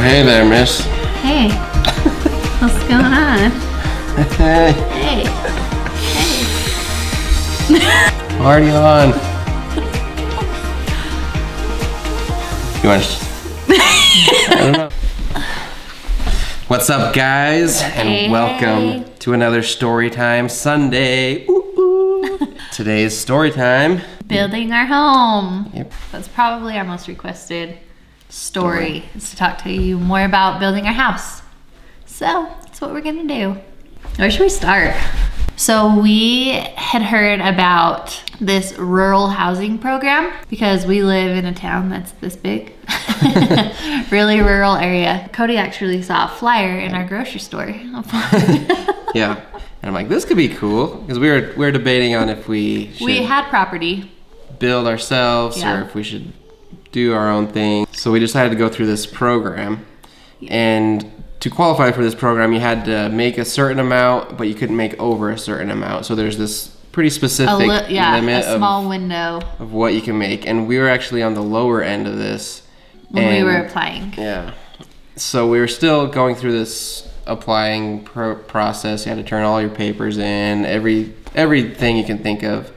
hey there, miss. Hey. What's going on? Hey. Hey. Hey. Party on. You want to... I don't know. What's up, guys? And welcome to another Storytime Sunday. Ooh, ooh. Today's story time. Building our home. Yep. That's probably our most requested story, is to talk to you more about building our house. So that's what we're gonna do. Where should we start? So we had heard about this rural housing program because we live in a town that's this big. Really rural area. Cody actually saw a flyer in our grocery store. Yeah. And I'm like, this could be cool, because we were debating on if we should had property, build ourselves, or if we should do our own thing. So we decided to go through this program, and to qualify for this program, you had to make a certain amount, but you couldn't make over a certain amount. So there's this pretty specific limit, a small window of what you can make. And we were actually on the lower end of this when we were applying. Yeah. So we were still going through this applying process. You had to turn all your papers in, everything you can think of.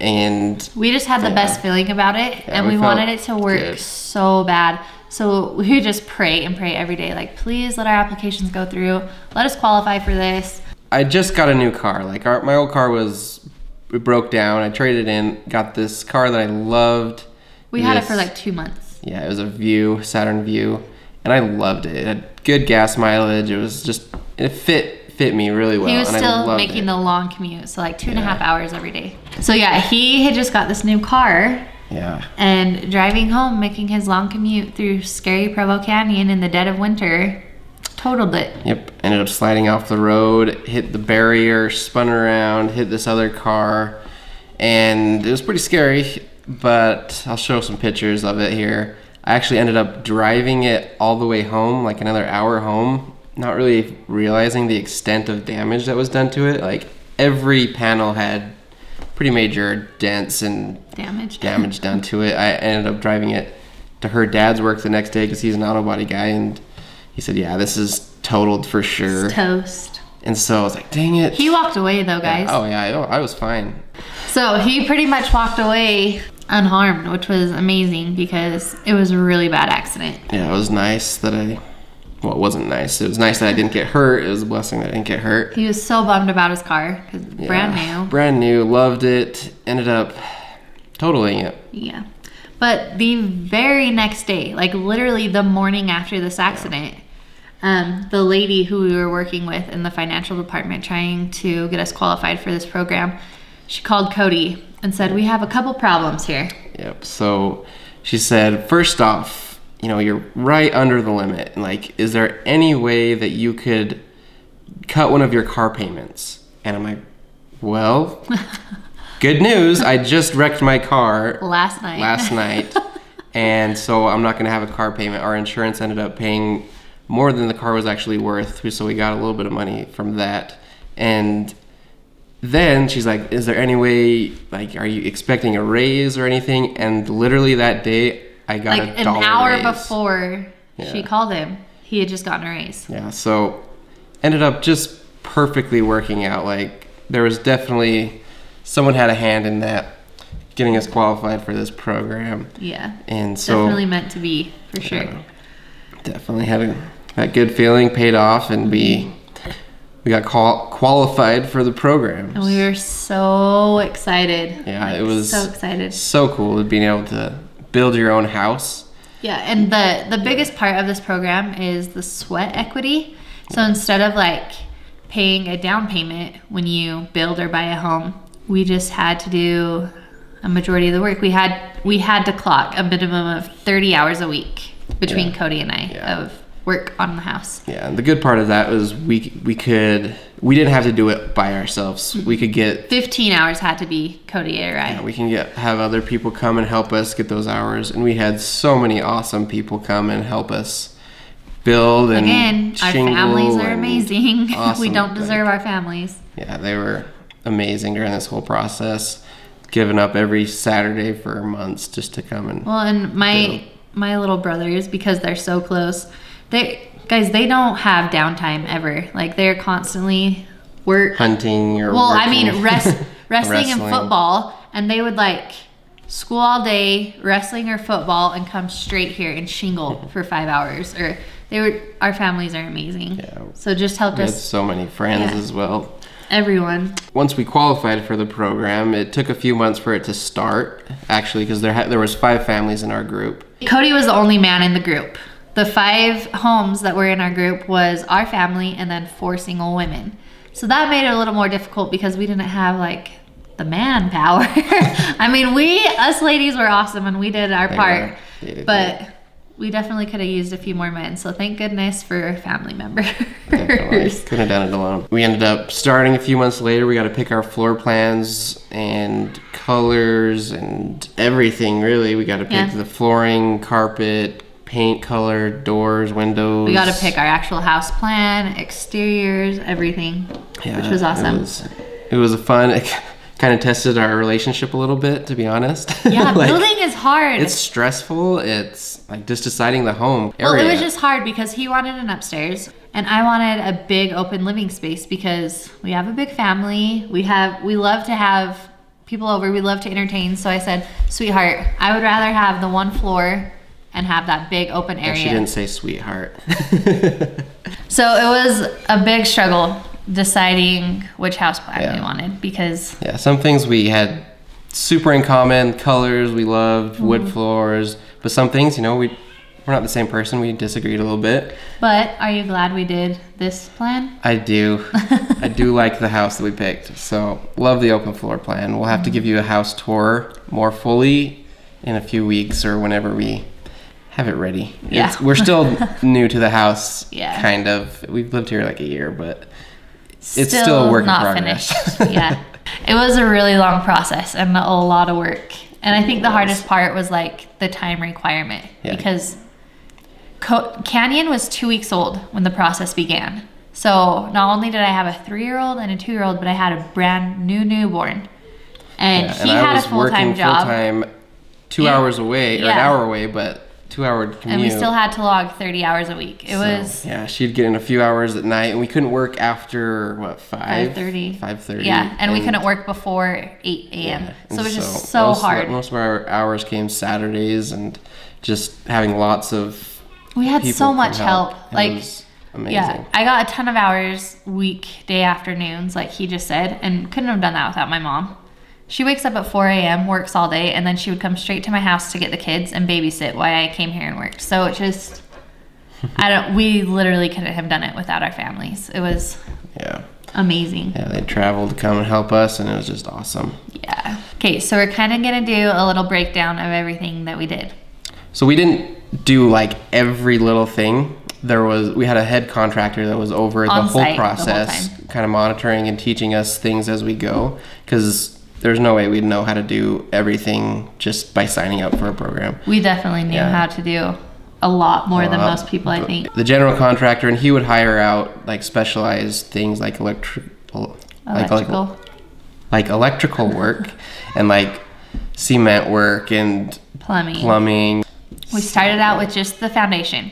And we just had the best feeling about it, and we wanted it to work so bad. So we would just pray and pray every day, like, please let our applications go through. Let us qualify for this. I just got a new car. Like my old car it broke down. I traded in, got this car that I loved. We had it for like 2 months. Yeah, it was a Saturn Vue, and I loved it. It had good gas mileage. It was just, it fit me really well. He was still making the long commute, so like 2.5 hours every day. So yeah, he had just got this new car. Yeah. And driving home, making his long commute through scary Provo Canyon in the dead of winter, totaled it. Yep. Ended up sliding off the road, hit the barrier, spun around, hit this other car, and it was pretty scary, but I'll show some pictures of it here. I actually ended up driving it all the way home, like another hour home, not really realizing the extent of damage that was done to it. Like every panel had pretty major dents and damage done to it. I ended up driving it to her dad's work the next day because he's an auto body guy, and he said, yeah, this is totaled for sure. It's toast. And so I was like, dang it. He walked away though, guys. Yeah. Oh yeah, I was fine. So he pretty much walked away unharmed, which was amazing because it was a really bad accident. Yeah, it was nice that well, it wasn't nice. It was nice that I didn't get hurt. It was a blessing that I didn't get hurt. He was so bummed about his car because it's brand new. Brand new, loved it, ended up totaling it. Yeah. But the very next day, like literally the morning after this accident, the lady who we were working with in the financial department trying to get us qualified for this program, she called Cody and said, we have a couple problems here. Yep. So she said, first off, you know, you're right under the limit. Like, is there any way that you could cut one of your car payments? And I'm like, well, good news. I just wrecked my car last night. And so I'm not going to have a car payment. Our insurance ended up paying more than the car was actually worth. So we got a little bit of money from that. And then she's like, is there any way, like, are you expecting a raise or anything? And literally that day, I got like an hour raise. Before she called him, he had just gotten a raise. Yeah, so ended up just perfectly working out. Like there was definitely someone had a hand in that, getting us qualified for this program. Yeah, and so definitely meant to be for sure. Definitely had that good feeling, paid off, and we got qualified for the program. And we were so excited. Yeah, like, it was so excited. So cool being able to build your own house. Yeah, and the biggest part of this program is the sweat equity. So instead of like paying a down payment when you build or buy a home, we just had to do a majority of the work. We had to clock a minimum of 30 hours a week between Cody and I of work on the house. Yeah, and the good part of that was we didn't have to do it by ourselves. We could get 15 hours had to be Cody or I. Yeah, we can have other people come and help us get those hours, and we had so many awesome people come and help us build and again, our families are amazing. Awesome. We don't deserve our families. Yeah, they were amazing during this whole process, giving up every Saturday for months just to come and my little brothers, because they're so close, They don't have downtime ever. Like they're constantly hunting or well, working. I mean wrestling and football, and they would like school all day, wrestling or football, and come straight here and shingle for 5 hours. Or our families are amazing. Yeah. So just helped us. We had so many friends as well. Everyone. Once we qualified for the program, it took a few months for it to start, actually, because there was 5 families in our group. Cody was the only man in the group. The 5 homes that were in our group was our family and then 4 single women. So that made it a little more difficult because we didn't have like the manpower. I mean, us ladies were awesome and we did our part, but we definitely could have used a few more men. So thank goodness for family members. Definitely. Couldn't have done it alone. We ended up starting a few months later. We got to pick our floor plans and colors and everything, really. We got to pick the flooring, carpet, paint color, doors, windows. We got to pick our actual house plan, exteriors, everything, which was awesome. It was a fun. It kind of tested our relationship a little bit, to be honest. Yeah, building is hard. It's stressful. It's like just deciding the home area. Well, it was just hard because he wanted an upstairs and I wanted a big open living space because we have a big family. We love to have people over. We love to entertain. So I said, sweetheart, I would rather have the 1 floor and have that big open area. She didn't say sweetheart. So it was a big struggle deciding which house plan we wanted because... Yeah, some things we had super in common. Colors we loved, wood floors. But some things, we're not the same person. We disagreed a little bit. But are you glad we did this plan? I do. I do like the house that we picked. So love the open floor plan. We'll have to give you a house tour more fully in a few weeks or whenever we have it ready. Yeah. We're still new to the house, kind of. We've lived here like a year, but it's still a work in progress. Finished. Yeah. It was a really long process and a lot of work. And I think the hardest part was like the time requirement because Canyon was 2 weeks old when the process began. So not only did I have a 3-year-old and a 2-year-old, but I had a brand new newborn. And he had a full-time job. Full-time 2 hours away, or an hour away, but 2-hour commute. And we still had to log 30 hours a week. It was... Yeah, she'd get in a few hours at night, and we couldn't work after, 5:30. 5:30. Yeah, and we couldn't work before 8 a.m. Yeah. So it was just so hard. Most of our hours came Saturdays, and just having lots of We had so much help. It was amazing. Yeah, I got a ton of hours weekday afternoons, like he just said, and couldn't have done that without my mom. She wakes up at 4 a.m., works all day, and then she would come straight to my house to get the kids and babysit while I came here and worked. So it just, we literally couldn't have done it without our families. It was amazing. Yeah, they traveled to come and help us, and it was just awesome. Yeah. Okay, so we're kind of going to do a little breakdown of everything that we did. So we didn't do like every little thing. We had a head contractor that was over the whole process, kind of monitoring and teaching us things as we go, because there's no way we'd know how to do everything just by signing up for a program. We definitely knew how to do a lot more than most people, I think. The general contractor, and he would hire out like specialized things like electrical work and like cement work and plumbing. We started out with just the foundation,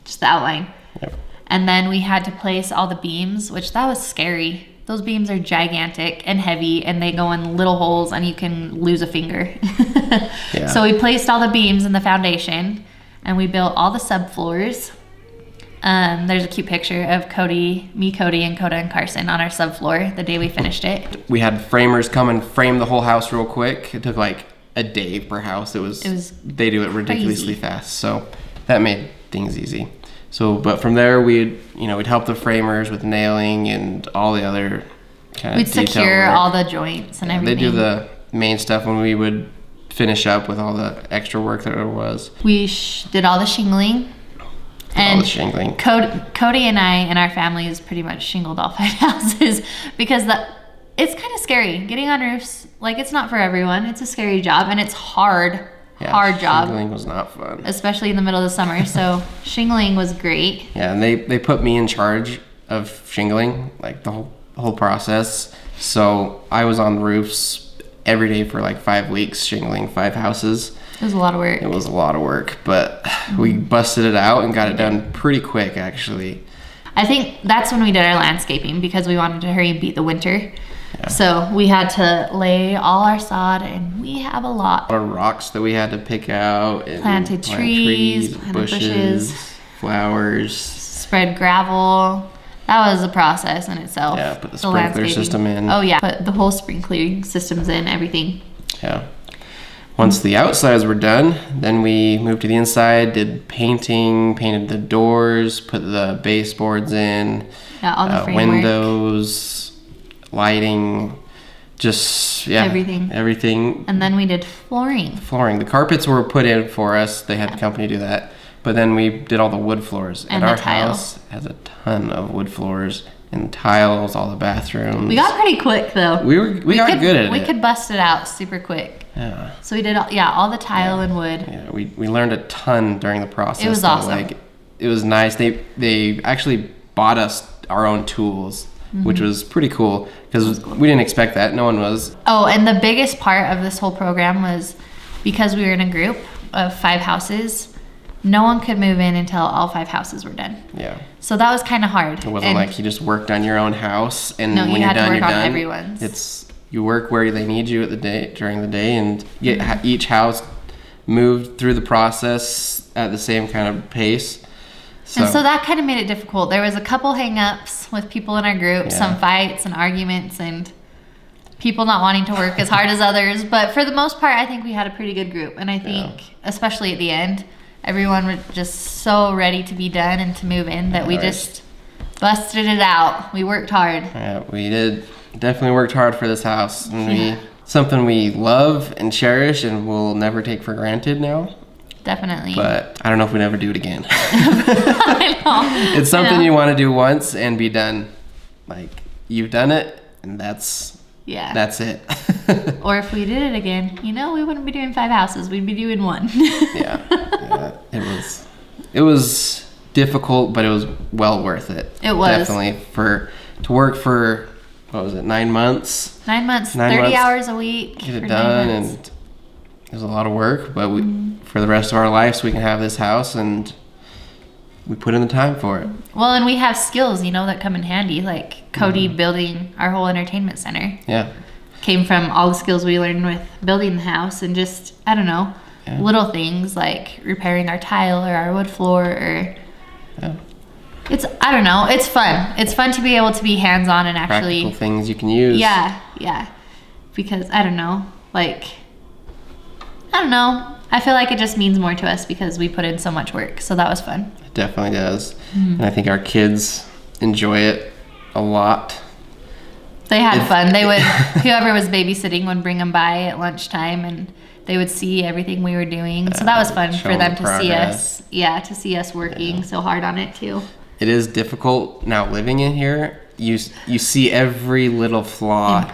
just the outline. Yep. And then we had to place all the beams, which that was scary. Those beams are gigantic and heavy, and they go in little holes, and you can lose a finger. So we placed all the beams in the foundation, and we built all the subfloors. There's a cute picture of Cody, and Coda and Carson on our subfloor the day we finished it. We had framers come and frame the whole house real quick. It took like a day per house. It was they do it ridiculously fast, so that made things easy. So, but from there, we'd help the framers with nailing and all the other kind of detail secure work. All the joints and everything. They do the main stuff when we would finish up with all the extra work that there was. We did all the shingling. Cody and I and our families pretty much shingled all 5 houses because it's kind of scary getting on roofs. Like, it's not for everyone. It's a scary job, and it's hard. Hard job. Shingling was not fun. Especially in the middle of the summer. So shingling was great. Yeah, and they put me in charge of shingling, like the whole process. So I was on roofs every day for like 5 weeks shingling 5 houses. It was a lot of work. It was a lot of work, but we busted it out and got it done pretty quick, actually. I think that's when we did our landscaping because we wanted to hurry and beat the winter. Yeah. So we had to lay all our sod, and we have a lot. A lot of rocks that we had to pick out. And planted trees, bushes, flowers. Spread gravel. That was a process in itself. Yeah, put the sprinkler system in. Oh yeah, put the whole sprinkler systems in, everything. Yeah. Once the outsides were done, then we moved to the inside, did painting, painted the doors, put the baseboards in, yeah, all the framework. Windows, lighting, just, yeah. Everything. And then we did flooring. The carpets were put in for us. They had the company do that. But then we did all the wood floors. And our tile. house has a ton of wood floors and tiles, all the bathrooms. We got pretty quick though. We got good at it. We could bust it out super quick. Yeah. So we did all the tile and wood. Yeah, we learned a ton during the process. It was awesome. Like, it was nice. They actually bought us our own tools, which was pretty cool because we didn't expect that. No one was. Oh, and the biggest part of this whole program was because we were in a group of 5 houses. No one could move in until all 5 houses were done. Yeah. So that was kind of hard. It wasn't like you just worked on your own house and when you're done, you're done. Everyone's. You work where they need you during the day, and get each house moved through the process at the same kind of pace. And so that kind of made it difficult. There was a couple hang-ups with people in our group, some fights and arguments, and people not wanting to work as hard as others. But for the most part, I think we had a pretty good group. And I think, especially at the end, everyone was just so ready to be done and to move in that we just busted it out. We worked hard. Yeah, we did. Definitely worked hard for this house. And something we love and cherish and will never take for granted now. Definitely. But I don't know if we'd ever do it again. I know. It's something you want to do once and be done. Like, you've done it, and that's it. Or if we did it again, we wouldn't be doing 5 houses. We'd be doing 1. yeah. It was difficult, but it was well worth it. It was. Definitely to work for, what was it, 9 months? 9 months, 30 hours a week. Get it done, and it was a lot of work, but for the rest of our lives, we can have this house, and we put in the time for it. Well, and we have skills, that come in handy, like Cody building our whole entertainment center. Yeah. Came from all the skills we learned with building the house, and just, I don't know, little things like repairing our tile or our wood floor, or I don't know, it's fun. It's fun to be able to be hands-on and actually practical things you can use. Yeah. Because I don't know, I feel like it just means more to us because we put in so much work. So that was fun. It definitely does. And I think our kids enjoy it a lot. They had fun. They would, whoever was babysitting would bring them by at lunchtime, and they would see everything we were doing. So that was fun for them to see us. Yeah, to see us working so hard on it too. It is difficult now living in here. You see every little flaw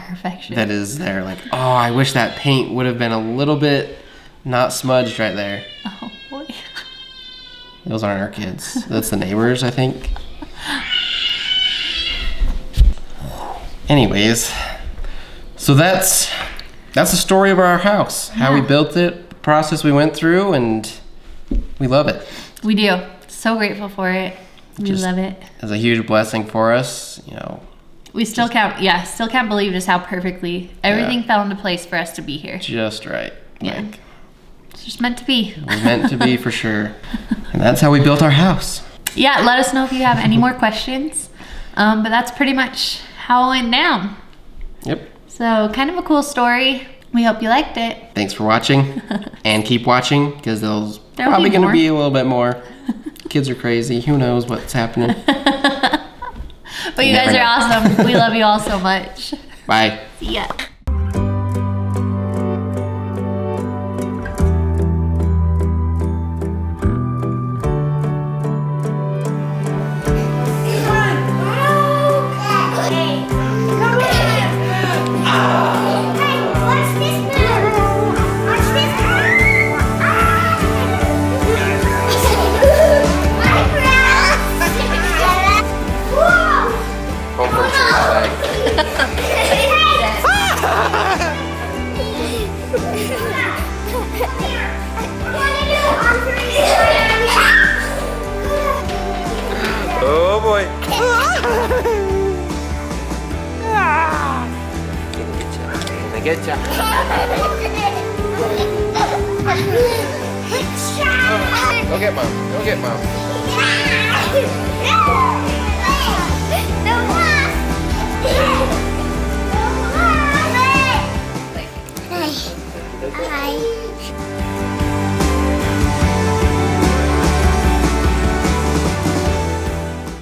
that is there. Like, oh, I wish that paint would have been a little bit not smudged right there. Oh boy. Those aren't our kids. That's the neighbors, I think. Anyways, so that's the story of our house. How we built it, the process we went through, and we love it. We do. So grateful for it. We love it. It's a huge blessing for us, We still can't believe just how perfectly everything fell into place for us to be here. Just right. Yeah. It's just meant to be. It was meant to be for sure. And that's how we built our house. Yeah, let us know if you have any more questions. But that's pretty much how it went down. Yep. So kind of a cool story. We hope you liked it. Thanks for watching. And keep watching, because there's probably going to be a little bit more. Kids are crazy. Who knows what's happening. But you guys are awesome. We love you all so much. Bye. See ya. Good job. Go get mom. Go get mom. Hi.